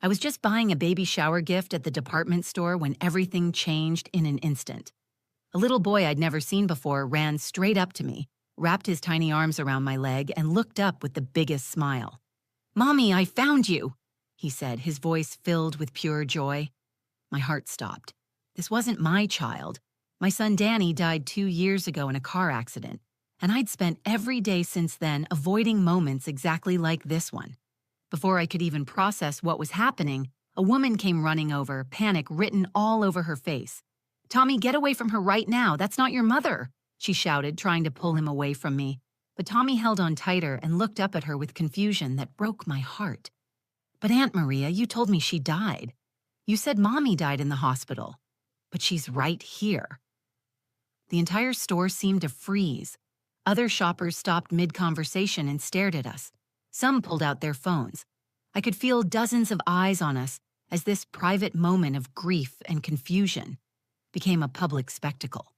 I was just buying a baby shower gift at the department store when everything changed in an instant. A little boy I'd never seen before ran straight up to me, wrapped his tiny arms around my leg, and looked up with the biggest smile. "Mommy, I found you," he said, his voice filled with pure joy. My heart stopped. This wasn't my child. My son Danny died 2 years ago in a car accident, and I'd spent every day since then avoiding moments exactly like this one. Before I could even process what was happening, a woman came running over, panic written all over her face. "Tommy, get away from her right now. That's not your mother," she shouted, trying to pull him away from me. But Tommy held on tighter and looked up at her with confusion that broke my heart. "But Aunt Maria, you told me she died. You said Mommy died in the hospital. But she's right here." The entire store seemed to freeze. Other shoppers stopped mid-conversation and stared at us. Some pulled out their phones. I could feel dozens of eyes on us as this private moment of grief and confusion became a public spectacle.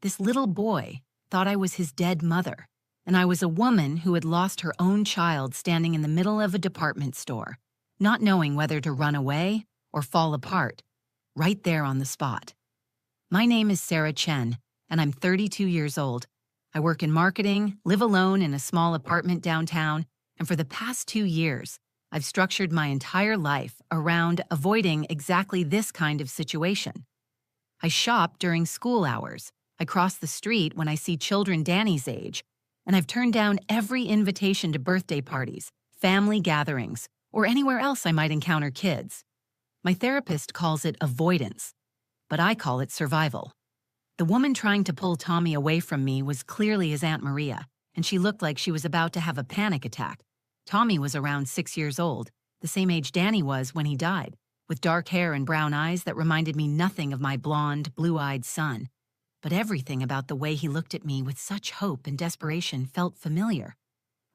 This little boy thought I was his dead mother, and I was a woman who had lost her own child standing in the middle of a department store, not knowing whether to run away or fall apart, right there on the spot. My name is Sarah Chen, and I'm 32 years old. I work in marketing, live alone in a small apartment downtown, and for the past 2 years, I've structured my entire life around avoiding exactly this kind of situation. I shop during school hours. I cross the street when I see children Danny's age, and I've turned down every invitation to birthday parties, family gatherings, or anywhere else I might encounter kids. My therapist calls it avoidance, but I call it survival. The woman trying to pull Tommy away from me was clearly his Aunt Maria, and she looked like she was about to have a panic attack. Tommy was around 6 years old, the same age Danny was when he died, with dark hair and brown eyes that reminded me nothing of my blonde, blue-eyed son. But everything about the way he looked at me with such hope and desperation felt familiar.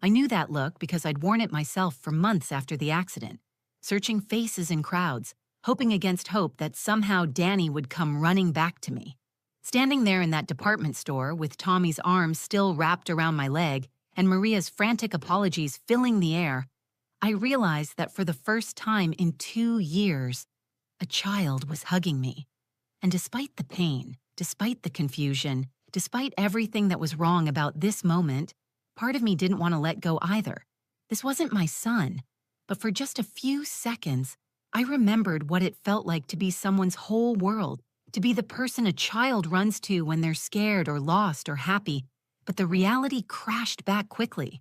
I knew that look because I'd worn it myself for months after the accident, searching faces in crowds, hoping against hope that somehow Danny would come running back to me. Standing there in that department store with Tommy's arms still wrapped around my leg and Maria's frantic apologies filling the air, I realized that for the first time in 2 years, a child was hugging me. And despite the pain, despite the confusion, despite everything that was wrong about this moment, part of me didn't want to let go either. This wasn't my son, but for just a few seconds, I remembered what it felt like to be someone's whole world, to be the person a child runs to when they're scared or lost or happy, but the reality crashed back quickly.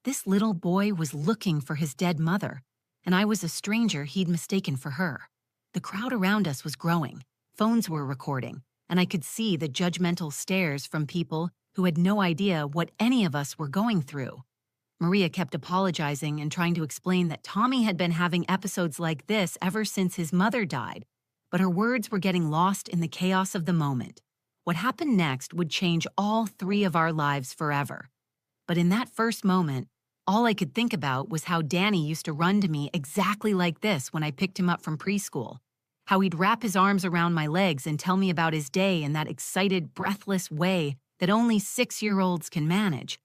This little boy was looking for his dead mother, and I was a stranger he'd mistaken for her. The crowd around us was growing. Phones were recording, and I could see the judgmental stares from people who had no idea what any of us were going through. Maria kept apologizing and trying to explain that Tommy had been having episodes like this ever since his mother died, but her words were getting lost in the chaos of the moment. What happened next would change all 3 of our lives forever. But in that first moment, all I could think about was how Danny used to run to me exactly like this when I picked him up from preschool. How he'd wrap his arms around my legs and tell me about his day in that excited, breathless way that only 6-year-olds can manage.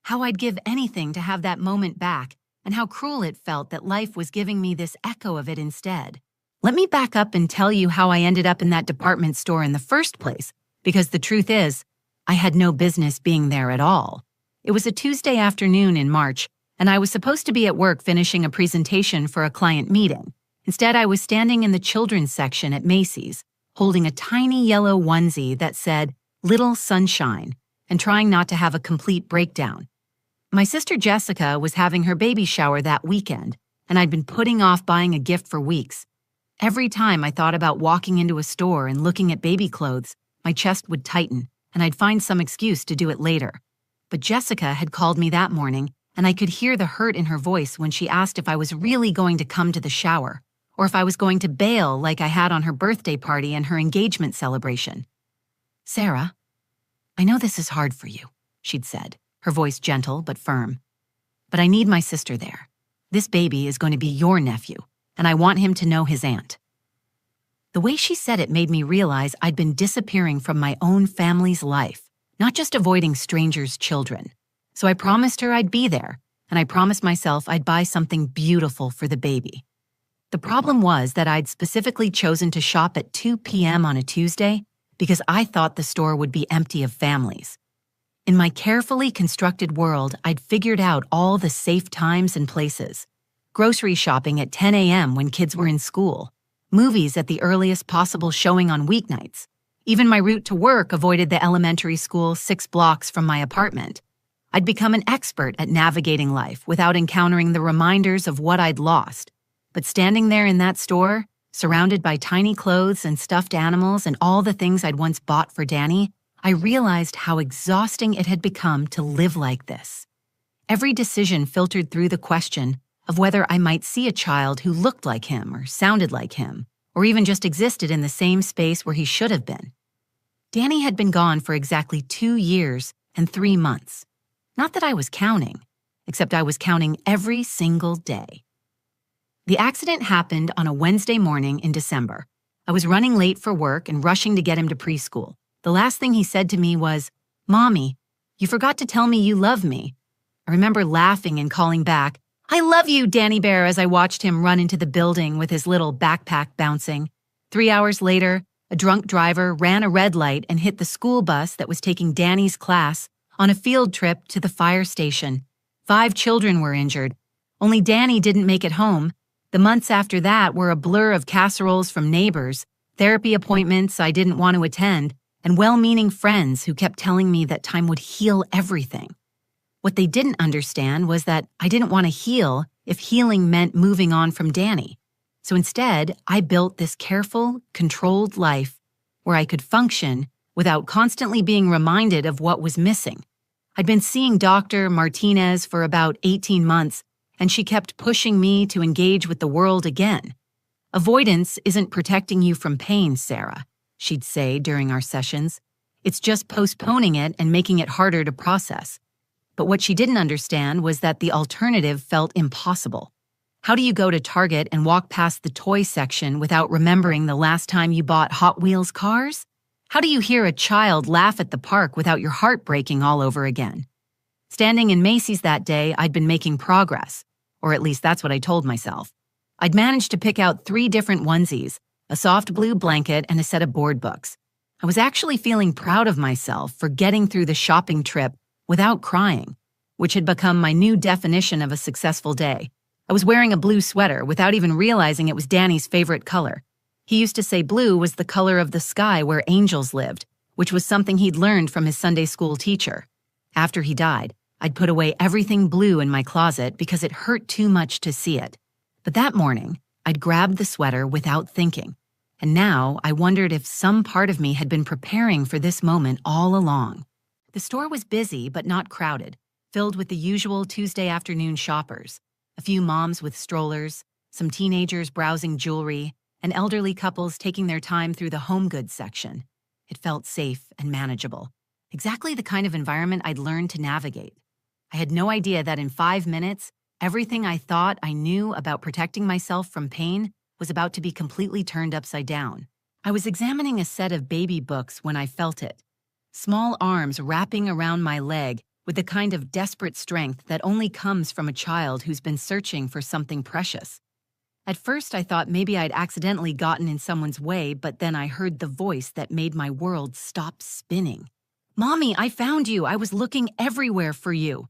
How I'd give anything to have that moment back, and how cruel it felt that life was giving me this echo of it instead. Let me back up and tell you how I ended up in that department store in the first place, because the truth is, I had no business being there at all. It was a Tuesday afternoon in March, and I was supposed to be at work finishing a presentation for a client meeting. Instead, I was standing in the children's section at Macy's, holding a tiny yellow onesie that said, "Little Sunshine," and trying not to have a complete breakdown. My sister Jessica was having her baby shower that weekend, and I'd been putting off buying a gift for weeks. Every time I thought about walking into a store and looking at baby clothes, my chest would tighten, and I'd find some excuse to do it later. But Jessica had called me that morning, and I could hear the hurt in her voice when she asked if I was really going to come to the shower, or if I was going to bail like I had on her birthday party and her engagement celebration. "Sarah, I know this is hard for you," she'd said, her voice gentle but firm. "But I need my sister there. This baby is going to be your nephew, and I want him to know his aunt." The way she said it made me realize I'd been disappearing from my own family's life, not just avoiding strangers' children. So I promised her I'd be there, and I promised myself I'd buy something beautiful for the baby. The problem was that I'd specifically chosen to shop at 2 p.m. on a Tuesday because I thought the store would be empty of families. In my carefully constructed world, I'd figured out all the safe times and places. Grocery shopping at 10 a.m. when kids were in school. Movies at the earliest possible showing on weeknights. Even my route to work avoided the elementary school 6 blocks from my apartment. I'd become an expert at navigating life without encountering the reminders of what I'd lost. But standing there in that store, surrounded by tiny clothes and stuffed animals and all the things I'd once bought for Danny, I realized how exhausting it had become to live like this. Every decision filtered through the question of whether I might see a child who looked like him or sounded like him, or even just existed in the same space where he should have been. Danny had been gone for exactly 2 years and 3 months. Not that I was counting, except I was counting every single day. The accident happened on a Wednesday morning in December. I was running late for work and rushing to get him to preschool. The last thing he said to me was, "Mommy, you forgot to tell me you love me." I remember laughing and calling back, "I love you, Danny Bear," as I watched him run into the building with his little backpack bouncing. 3 hours later, a drunk driver ran a red light and hit the school bus that was taking Danny's class on a field trip to the fire station. 5 children were injured. Only Danny didn't make it home. The months after that were a blur of casseroles from neighbors, therapy appointments I didn't want to attend, and well-meaning friends who kept telling me that time would heal everything. What they didn't understand was that I didn't want to heal if healing meant moving on from Danny. So instead, I built this careful, controlled life where I could function without constantly being reminded of what was missing. I'd been seeing Dr. Martinez for about 18 months, and she kept pushing me to engage with the world again. "Avoidance isn't protecting you from pain, Sarah," she'd say during our sessions. "It's just postponing it and making it harder to process." But what she didn't understand was that the alternative felt impossible. How do you go to Target and walk past the toy section without remembering the last time you bought Hot Wheels cars? How do you hear a child laugh at the park without your heart breaking all over again? Standing in Macy's that day, I'd been making progress, or at least that's what I told myself. I'd managed to pick out 3 different onesies, a soft blue blanket, and a set of board books. I was actually feeling proud of myself for getting through the shopping trip without crying, which had become my new definition of a successful day. I was wearing a blue sweater without even realizing it was Danny's favorite color. He used to say blue was the color of the sky where angels lived, which was something he'd learned from his Sunday school teacher. After he died, I'd put away everything blue in my closet because it hurt too much to see it. But that morning, I'd grabbed the sweater without thinking, and now I wondered if some part of me had been preparing for this moment all along. The store was busy but not crowded, filled with the usual Tuesday afternoon shoppers. A few moms with strollers, some teenagers browsing jewelry, and elderly couples taking their time through the home goods section. It felt safe and manageable, exactly the kind of environment I'd learned to navigate. I had no idea that in 5 minutes, everything I thought I knew about protecting myself from pain was about to be completely turned upside down. I was examining a set of baby books when I felt it. Small arms wrapping around my leg with the kind of desperate strength that only comes from a child who's been searching for something precious. At first, I thought maybe I'd accidentally gotten in someone's way, but then I heard the voice that made my world stop spinning. "Mommy, I found you. I was looking everywhere for you."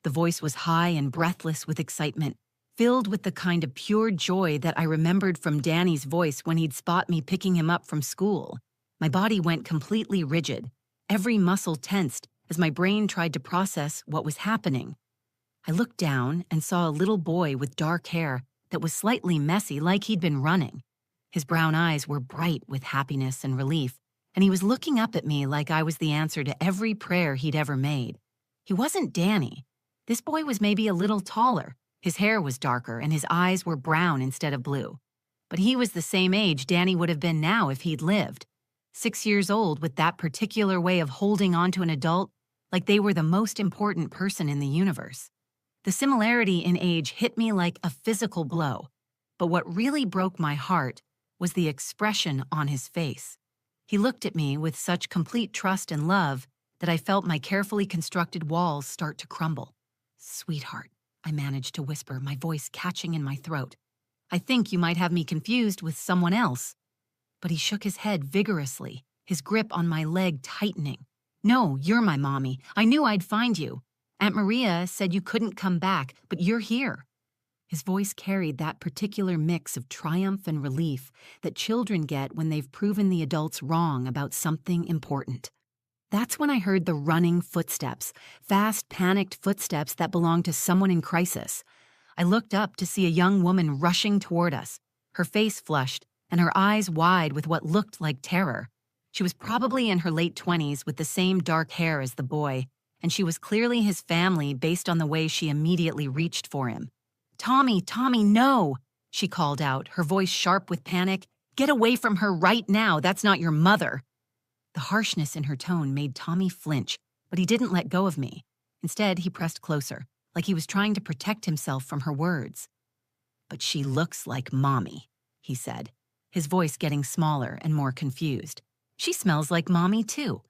The voice was high and breathless with excitement, filled with the kind of pure joy that I remembered from Danny's voice when he'd spot me picking him up from school. My body went completely rigid, every muscle tensed as my brain tried to process what was happening. I looked down and saw a little boy with dark hair that was slightly messy, like he'd been running. His brown eyes were bright with happiness and relief, and he was looking up at me like I was the answer to every prayer he'd ever made. He wasn't Danny. This boy was maybe a little taller. His hair was darker, and his eyes were brown instead of blue. But he was the same age Danny would have been now if he'd lived. 6 years old with that particular way of holding on to an adult like they were the most important person in the universe. The similarity in age hit me like a physical blow, but what really broke my heart was the expression on his face. He looked at me with such complete trust and love that I felt my carefully constructed walls start to crumble. "Sweetheart," I managed to whisper, my voice catching in my throat. I think you might have me confused with someone else." But he shook his head vigorously, his grip on my leg tightening. "No, you're my mommy. I knew I'd find you. Aunt Maria said you couldn't come back, but you're here." His voice carried that particular mix of triumph and relief that children get when they've proven the adults wrong about something important. That's when I heard the running footsteps, fast, panicked footsteps that belonged to someone in crisis. I looked up to see a young woman rushing toward us, her face flushed and her eyes wide with what looked like terror. She was probably in her late 20s with the same dark hair as the boy, and she was clearly his family based on the way she immediately reached for him. "Tommy, Tommy, no!" she called out, her voice sharp with panic. "Get away from her right now. That's not your mother." The harshness in her tone made Tommy flinch, but he didn't let go of me. Instead, he pressed closer, like he was trying to protect himself from her words. "But she looks like Mommy," he said, his voice getting smaller and more confused. "She smells like Mommy, too."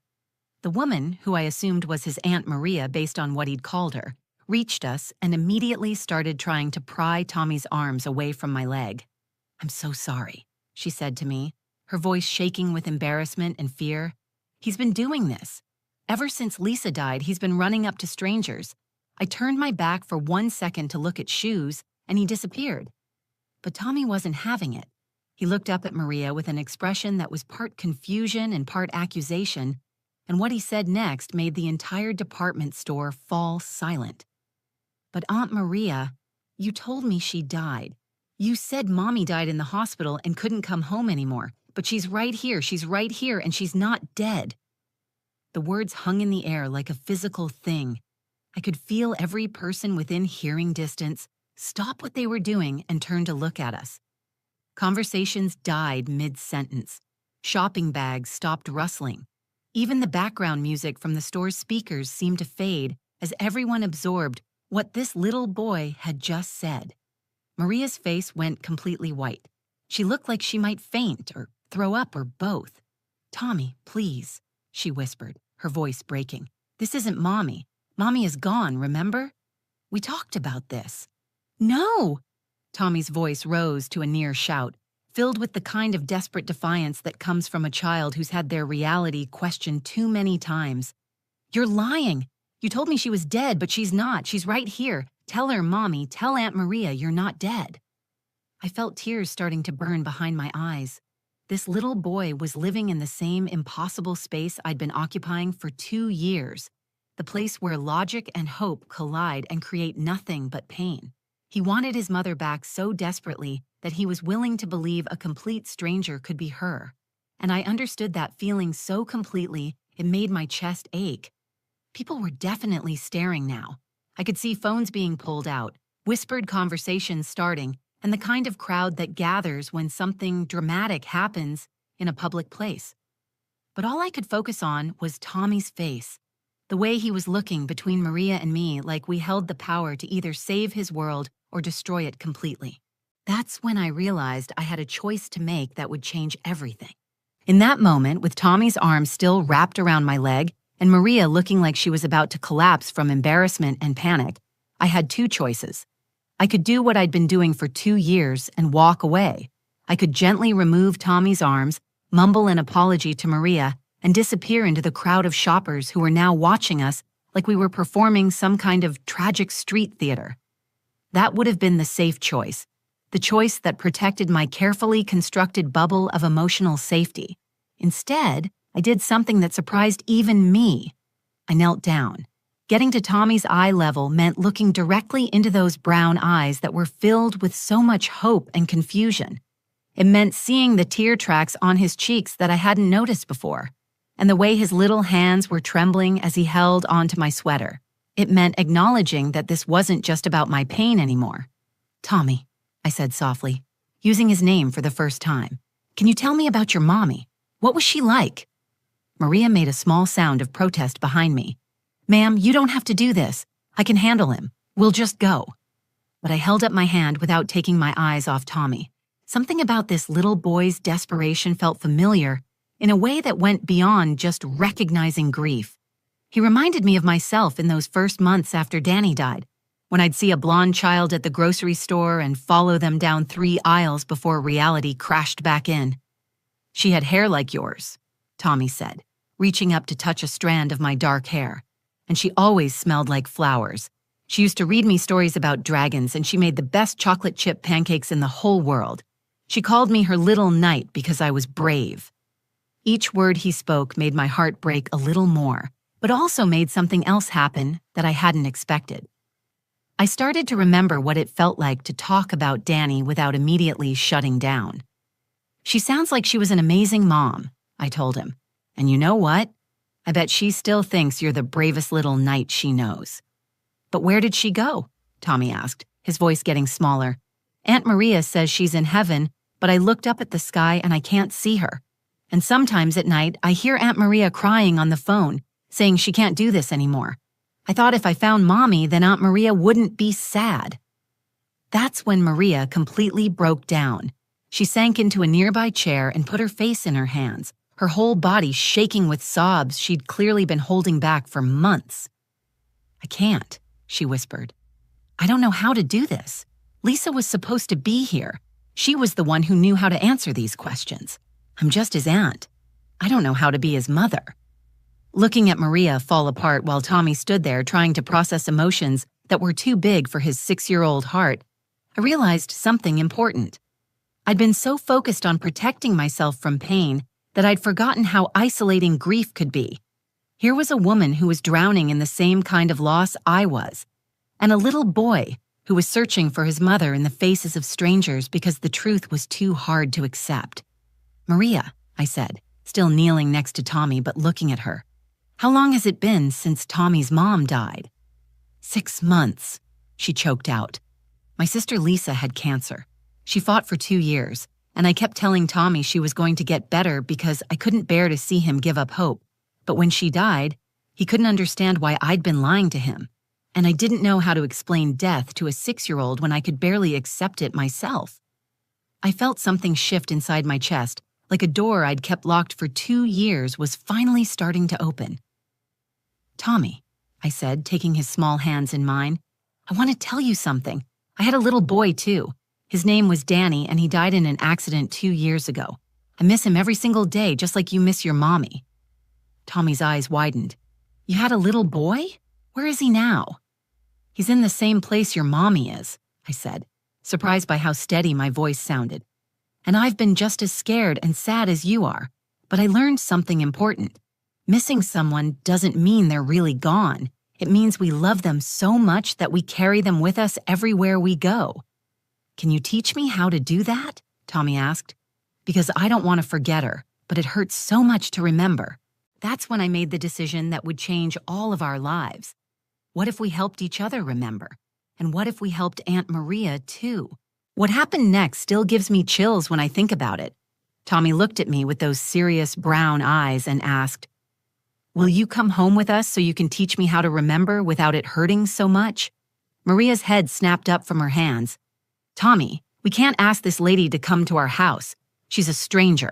The woman, who I assumed was his Aunt Maria based on what he'd called her, reached us and immediately started trying to pry Tommy's arms away from my leg. "I'm so sorry," she said to me, her voice shaking with embarrassment and fear. "He's been doing this. Ever since Lisa died, he's been running up to strangers. I turned my back for 1 second to look at shoes, and he disappeared." But Tommy wasn't having it. He looked up at Maria with an expression that was part confusion and part accusation, and what he said next made the entire department store fall silent. "But Aunt Maria, you told me she died. You said Mommy died in the hospital and couldn't come home anymore, but she's right here, and she's not dead." The words hung in the air like a physical thing. I could feel every person within hearing distance stop what they were doing and turn to look at us. Conversations died mid-sentence. Shopping bags stopped rustling. Even the background music from the store's speakers seemed to fade as everyone absorbed what this little boy had just said. Maria's face went completely white. She looked like she might faint or throw up or both. "Tommy, please," she whispered, her voice breaking. "This isn't Mommy. Mommy is gone, remember? We talked about this." "No!" Tommy's voice rose to a near shout, filled with the kind of desperate defiance that comes from a child who's had their reality questioned too many times. "You're lying. You told me she was dead, but she's not. She's right here. Tell her, Mommy, tell Aunt Maria you're not dead." I felt tears starting to burn behind my eyes. This little boy was living in the same impossible space I'd been occupying for 2 years, the place where logic and hope collide and create nothing but pain. He wanted his mother back so desperately that he was willing to believe a complete stranger could be her. And I understood that feeling so completely it made my chest ache. People were definitely staring now. I could see phones being pulled out, whispered conversations starting, and the kind of crowd that gathers when something dramatic happens in a public place. But all I could focus on was Tommy's face, the way he was looking between Maria and me like we held the power to either save his world or destroy it completely. That's when I realized I had a choice to make that would change everything. In that moment, with Tommy's arm still wrapped around my leg and Maria looking like she was about to collapse from embarrassment and panic, I had 2 choices. I could do what I'd been doing for 2 years and walk away. I could gently remove Tommy's arms, mumble an apology to Maria, and disappear into the crowd of shoppers who were now watching us like we were performing some kind of tragic street theater. That would have been the safe choice, the choice that protected my carefully constructed bubble of emotional safety. Instead, I did something that surprised even me. I knelt down. Getting to Tommy's eye level meant looking directly into those brown eyes that were filled with so much hope and confusion. It meant seeing the tear tracks on his cheeks that I hadn't noticed before, and the way his little hands were trembling as he held onto my sweater. It meant acknowledging that this wasn't just about my pain anymore. "Tommy," I said softly, using his name for the first time, "can you tell me about your mommy? What was she like?" Maria made a small sound of protest behind me. "Ma'am, you don't have to do this. I can handle him. We'll just go." But I held up my hand without taking my eyes off Tommy. Something about this little boy's desperation felt familiar in a way that went beyond just recognizing grief. He reminded me of myself in those first months after Danny died. When I'd see a blonde child at the grocery store and follow them down 3 aisles before reality crashed back in. "She had hair like yours," Tommy said, reaching up to touch a strand of my dark hair. "And she always smelled like flowers. She used to read me stories about dragons, and she made the best chocolate chip pancakes in the whole world. She called me her little knight because I was brave." Each word he spoke made my heart break a little more, but also made something else happen that I hadn't expected. I started to remember what it felt like to talk about Danny without immediately shutting down. "She sounds like she was an amazing mom," I told him. "And you know what? I bet she still thinks you're the bravest little knight she knows." "But where did she go?" Tommy asked, his voice getting smaller. "Aunt Maria says she's in heaven, but I looked up at the sky and I can't see her. And sometimes at night, I hear Aunt Maria crying on the phone, saying she can't do this anymore. I thought if I found Mommy, then Aunt Maria wouldn't be sad." That's when Maria completely broke down. She sank into a nearby chair and put her face in her hands, her whole body shaking with sobs she'd clearly been holding back for months. "I can't," she whispered. "I don't know how to do this. Lisa was supposed to be here. She was the one who knew how to answer these questions. I'm just his aunt. I don't know how to be his mother." Looking at Maria fall apart while Tommy stood there trying to process emotions that were too big for his 6-year-old heart, I realized something important. I'd been so focused on protecting myself from pain that I'd forgotten how isolating grief could be. Here was a woman who was drowning in the same kind of loss I was, and a little boy who was searching for his mother in the faces of strangers because the truth was too hard to accept. "Maria," I said, still kneeling next to Tommy but looking at her, "how long has it been since Tommy's mom died?" 6 months, she choked out. "My sister Lisa had cancer. She fought for 2 years, and I kept telling Tommy she was going to get better because I couldn't bear to see him give up hope. But when she died, he couldn't understand why I'd been lying to him. And I didn't know how to explain death to a 6-year-old when I could barely accept it myself." I felt something shift inside my chest, like a door I'd kept locked for 2 years was finally starting to open. "Tommy," I said, taking his small hands in mine, "I want to tell you something. I had a little boy, too. His name was Danny, and he died in an accident 2 years ago. I miss him every single day, just like you miss your mommy." Tommy's eyes widened. "You had a little boy? Where is he now?" "He's in the same place your mommy is," I said, surprised by how steady my voice sounded. "And I've been just as scared and sad as you are, but I learned something important. Missing someone doesn't mean they're really gone. It means we love them so much that we carry them with us everywhere we go." "Can you teach me how to do that?" Tommy asked. "Because I don't want to forget her, but it hurts so much to remember." That's when I made the decision that would change all of our lives. What if we helped each other remember? And what if we helped Aunt Maria, too? What happened next still gives me chills when I think about it. Tommy looked at me with those serious brown eyes and asked, "Will you come home with us so you can teach me how to remember without it hurting so much?" Maria's head snapped up from her hands. "Tommy, we can't ask this lady to come to our house. She's a stranger."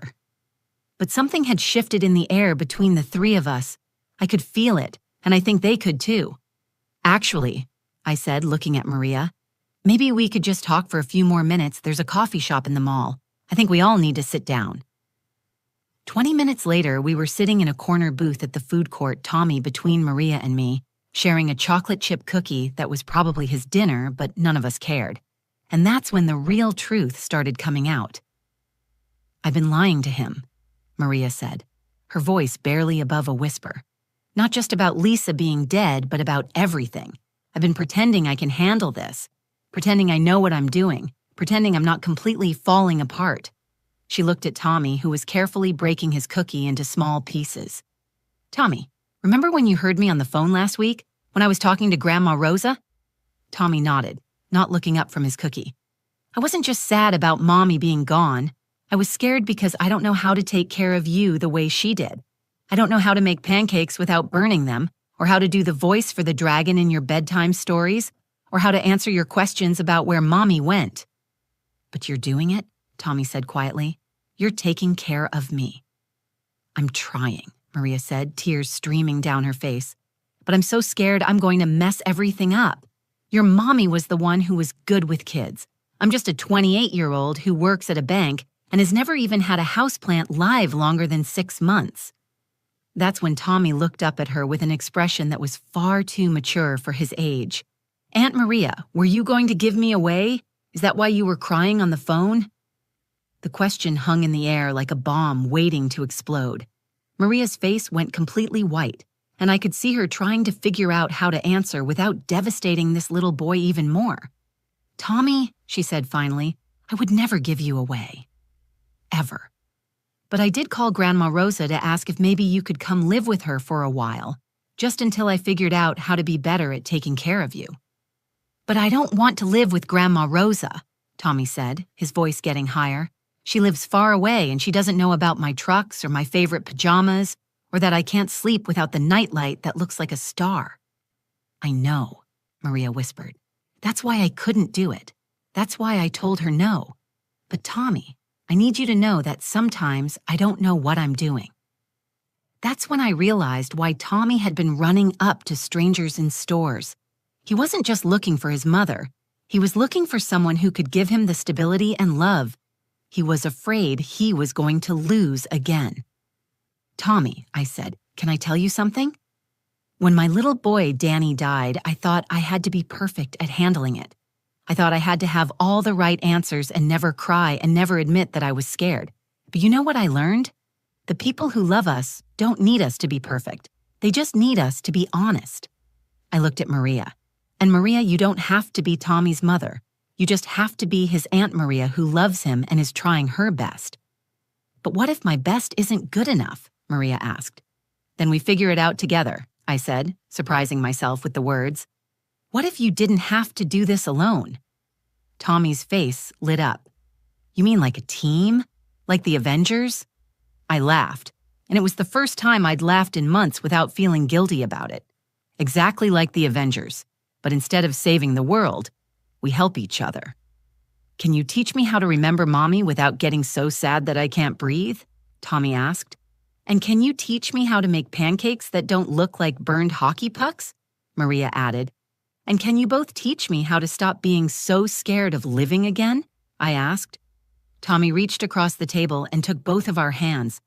But something had shifted in the air between the 3 of us. I could feel it, and I think they could too. "Actually," I said, looking at Maria, "maybe we could just talk for a few more minutes. There's a coffee shop in the mall. I think we all need to sit down." 20 minutes later, we were sitting in a corner booth at the food court, Tommy between Maria and me, sharing a chocolate chip cookie that was probably his dinner, but none of us cared. And that's when the real truth started coming out. "I've been lying to him," Maria said, her voice barely above a whisper. "Not just about Lisa being dead, but about everything. I've been pretending I can handle this, pretending I know what I'm doing, pretending I'm not completely falling apart." She looked at Tommy, who was carefully breaking his cookie into small pieces. "Tommy, remember when you heard me on the phone last week, when I was talking to Grandma Rosa?" Tommy nodded, not looking up from his cookie. "I wasn't just sad about Mommy being gone. I was scared because I don't know how to take care of you the way she did. I don't know how to make pancakes without burning them, or how to do the voice for the dragon in your bedtime stories, or how to answer your questions about where Mommy went." "But you're doing it," Tommy said quietly. "You're taking care of me." "I'm trying," Maria said, tears streaming down her face. "But I'm so scared I'm going to mess everything up. Your mommy was the one who was good with kids. I'm just a 28-year-old who works at a bank and has never even had a houseplant live longer than 6 months. That's when Tommy looked up at her with an expression that was far too mature for his age. Aunt Maria, were you going to give me away? Is that why you were crying on the phone? The question hung in the air like a bomb waiting to explode. Maria's face went completely white, and I could see her trying to figure out how to answer without devastating this little boy even more. Tommy, she said finally, I would never give you away. Ever. But I did call Grandma Rosa to ask if maybe you could come live with her for a while, just until I figured out how to be better at taking care of you. But I don't want to live with Grandma Rosa, Tommy said, his voice getting higher. She lives far away and she doesn't know about my trucks or my favorite pajamas or that I can't sleep without the nightlight that looks like a star. I know, Maria whispered. That's why I couldn't do it. That's why I told her no. But Tommy, I need you to know that sometimes I don't know what I'm doing. That's when I realized why Tommy had been running up to strangers in stores. He wasn't just looking for his mother. He was looking for someone who could give him the stability and love he was afraid he was going to lose again. Tommy, I said, can I tell you something? When my little boy Danny died, I thought I had to be perfect at handling it. I thought I had to have all the right answers and never cry and never admit that I was scared. But you know what I learned? The people who love us don't need us to be perfect. They just need us to be honest. I looked at Maria. And Maria, you don't have to be Tommy's mother. You just have to be his Aunt Maria who loves him and is trying her best. But what if my best isn't good enough? Maria asked. Then we figure it out together, I said, surprising myself with the words. What if you didn't have to do this alone? Tommy's face lit up. You mean like a team? Like the Avengers? I laughed, and it was the first time I'd laughed in months without feeling guilty about it. Exactly like the Avengers, but instead of saving the world, we help each other. Can you teach me how to remember Mommy without getting so sad that I can't breathe? Tommy asked. And can you teach me how to make pancakes that don't look like burned hockey pucks? Maria added. And can you both teach me how to stop being so scared of living again? I asked. Tommy reached across the table and took both of our hands.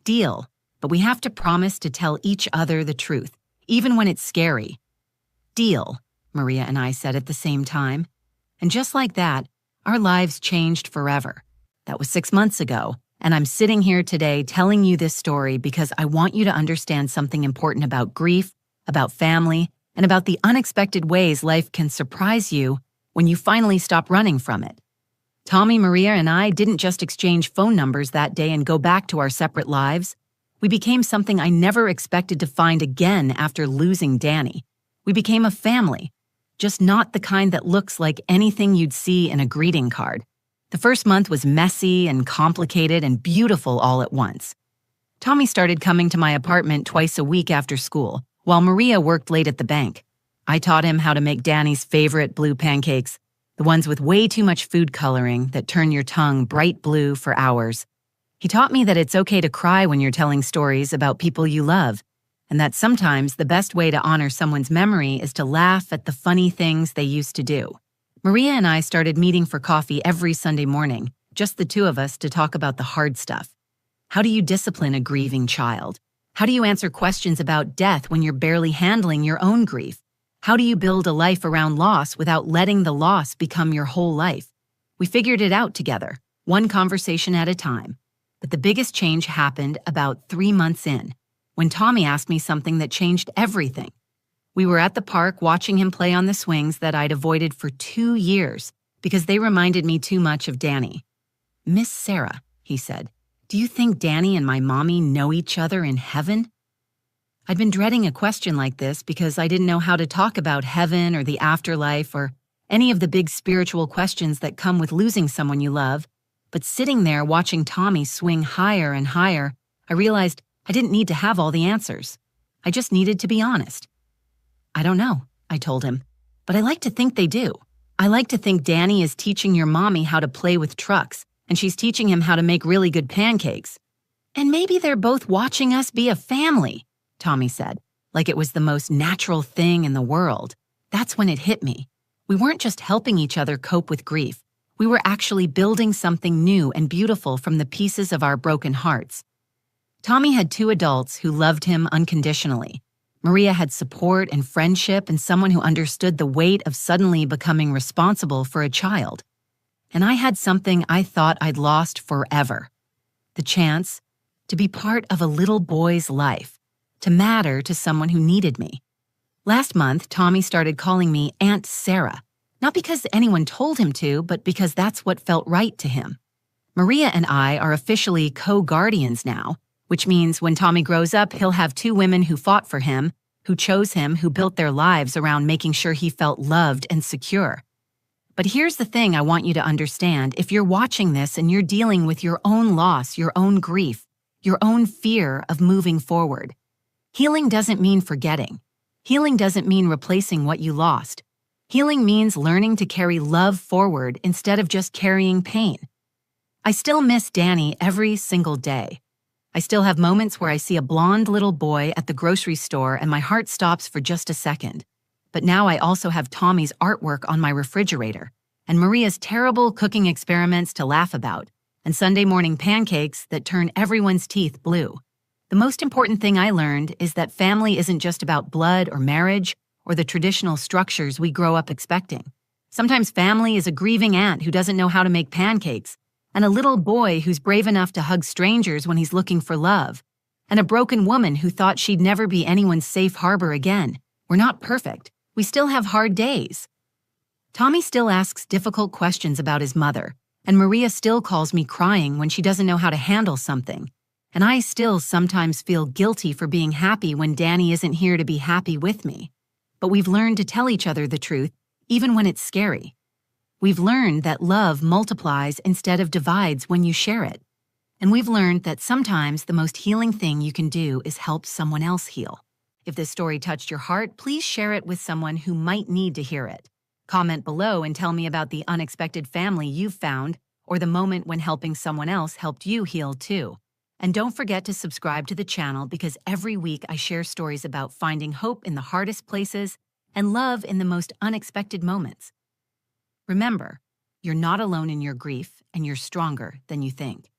Deal, but we have to promise to tell each other the truth, even when it's scary. Deal, Maria and I said at the same time. And just like that, our lives changed forever. That was 6 months ago, and I'm sitting here today telling you this story because I want you to understand something important about grief, about family, and about the unexpected ways life can surprise you when you finally stop running from it. Tommy, Maria, and I didn't just exchange phone numbers that day and go back to our separate lives. We became something I never expected to find again after losing Danny. We became a family, just not the kind that looks like anything you'd see in a greeting card. The first month was messy and complicated and beautiful all at once. Tommy started coming to my apartment twice a week after school, while Maria worked late at the bank. I taught him how to make Danny's favorite blue pancakes, the ones with way too much food coloring that turn your tongue bright blue for hours. He taught me that it's okay to cry when you're telling stories about people you love, and that sometimes the best way to honor someone's memory is to laugh at the funny things they used to do. Maria and I started meeting for coffee every Sunday morning, just the two of us to talk about the hard stuff. How do you discipline a grieving child? How do you answer questions about death when you're barely handling your own grief? How do you build a life around loss without letting the loss become your whole life? We figured it out together, one conversation at a time. But the biggest change happened about 3 months in, when Tommy asked me something that changed everything. We were at the park watching him play on the swings that I'd avoided for 2 years because they reminded me too much of Danny. Miss Sarah, he said, do you think Danny and my mommy know each other in heaven? I'd been dreading a question like this because I didn't know how to talk about heaven or the afterlife or any of the big spiritual questions that come with losing someone you love. But sitting there watching Tommy swing higher and higher, I realized I didn't need to have all the answers. I just needed to be honest. I don't know, I told him, but I like to think they do. I like to think Danny is teaching your mommy how to play with trucks, and she's teaching him how to make really good pancakes. And maybe they're both watching us be a family, Tommy said, like it was the most natural thing in the world. That's when it hit me. We weren't just helping each other cope with grief. We were actually building something new and beautiful from the pieces of our broken hearts. Tommy had two adults who loved him unconditionally. Maria had support and friendship and someone who understood the weight of suddenly becoming responsible for a child. And I had something I thought I'd lost forever. The chance to be part of a little boy's life, to matter to someone who needed me. Last month, Tommy started calling me Aunt Sarah, not because anyone told him to, but because that's what felt right to him. Maria and I are officially co-guardians now, which means when Tommy grows up, he'll have two women who fought for him, who chose him, who built their lives around making sure he felt loved and secure. But here's the thing I want you to understand. If you're watching this and you're dealing with your own loss, your own grief, your own fear of moving forward, healing doesn't mean forgetting. Healing doesn't mean replacing what you lost. Healing means learning to carry love forward instead of just carrying pain. I still miss Danny every single day. I still have moments where I see a blonde little boy at the grocery store and my heart stops for just a second. But now I also have Tommy's artwork on my refrigerator, and Maria's terrible cooking experiments to laugh about, and Sunday morning pancakes that turn everyone's teeth blue. The most important thing I learned is that family isn't just about blood or marriage or the traditional structures we grow up expecting. Sometimes family is a grieving aunt who doesn't know how to make pancakes, and a little boy who's brave enough to hug strangers when he's looking for love, and a broken woman who thought she'd never be anyone's safe harbor again. We're not perfect. We still have hard days. Tommy still asks difficult questions about his mother, and Maria still calls me crying when she doesn't know how to handle something. And I still sometimes feel guilty for being happy when Danny isn't here to be happy with me. But we've learned to tell each other the truth, even when it's scary. We've learned that love multiplies instead of divides when you share it. And we've learned that sometimes the most healing thing you can do is help someone else heal. If this story touched your heart, please share it with someone who might need to hear it. Comment below and tell me about the unexpected family you've found or the moment when helping someone else helped you heal too. And don't forget to subscribe to the channel because every week I share stories about finding hope in the hardest places and love in the most unexpected moments. Remember, you're not alone in your grief and you're stronger than you think.